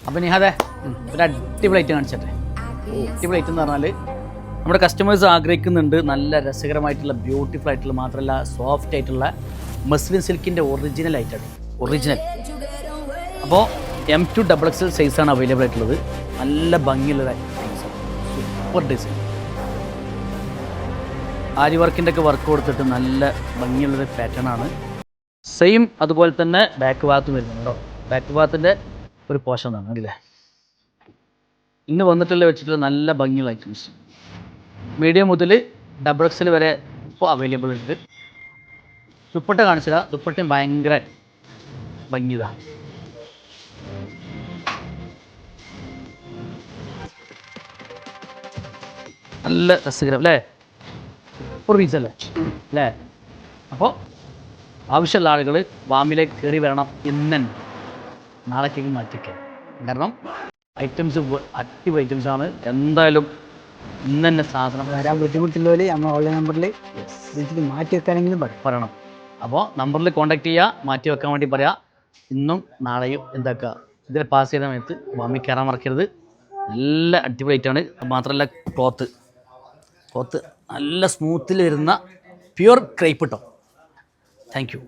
അപ്പോൾ നിഹാദേ ഒരു അടിപൊളി ഐറ്റം കാണിച്ചട്ടെ. അടിപൊളി ഐറ്റം എന്ന് പറഞ്ഞാൽ നമ്മുടെ കസ്റ്റമേഴ്സ് ആഗ്രഹിക്കുന്നുണ്ട് നല്ല രസകരമായിട്ടുള്ള ബ്യൂട്ടിഫുൾ ആയിട്ടുള്ള മാത്രമല്ല സോഫ്റ്റ് ആയിട്ടുള്ള മസ്ലിൻ സിൽക്കിൻ്റെ ഒറിജിനൽ ഐറ്റമാണ്. ഒറിജിനൽ. അപ്പോൾ M2XXL സൈസാണ് അവൈലബിൾ ആയിട്ടുള്ളത്. നല്ല ഭംഗിയുള്ള സൂപ്പർ ഡിസൈൻ. ആരി വർക്കിൻ്റെ ഒക്കെ വർക്ക് കൊടുത്തിട്ട് നല്ല ഭംഗിയുള്ളൊരു പാറ്റേൺ ആണ്. സെയിം അതുപോലെ തന്നെ ബാക്ക് ഭാഗത്ത് വരുന്നുണ്ടോ. ബാക്ക് ഭാഗത്തിൻ്റെ ഒരു പോർഷൻ ആണ് അല്ലേ. ഇന്ന് വന്നിട്ടുള്ള വെച്ചിട്ടുള്ള നല്ല ഭംഗിയുള്ള ഐറ്റംസ് മീഡിയം മുതൽ XXL വരെ ഇപ്പോൾ അവൈലബിൾ ഉണ്ട്. ദുപ്പട്ട കാണിച്ചില്ല. ദുപ്പട്ടയും ഭയങ്കര ഭംഗിതാണ്. നല്ല രസകരം അല്ലേ. സൂപ്പർ പീസ് അല്ലേ. അപ്പോൾ ആവശ്യമുള്ള ആളുകൾ വാമിലേക്ക് കയറി വരണം ഇന്ന് തന്നെ. നാളേക്കേക്ക് മാറ്റിക്കാം. കാരണം ഐറ്റംസ് അടിപൊളി ഐറ്റംസാണ്. എന്തായാലും ഇന്ന് തന്നെ സാധനം വരാൻ ബുദ്ധിമുട്ടുള്ളവർ നമ്മൾ ഓൺലൈൻ നമ്പറിൽ മാറ്റി വെക്കാനെങ്കിലും പറയണം. അപ്പോൾ നമ്പറിൽ കോൺടാക്ട് ചെയ്യുക. മാറ്റി വെക്കാൻ വേണ്ടി പറയാം. ഇന്നും നാളെയും എന്താക്കുക ഇതിൽ പാസ് ചെയ്യുന്ന സമയത്ത് വാമി കയറാൻ മറക്കരുത്. നല്ല അടിപൊളി ഐറ്റമാണ്. മാത്രമല്ല ക്ലോത്ത് നല്ല സ്മൂത്തിൽ വരുന്ന പ്യുവർ ക്രേപ്പ് കേട്ടോ. Thank you.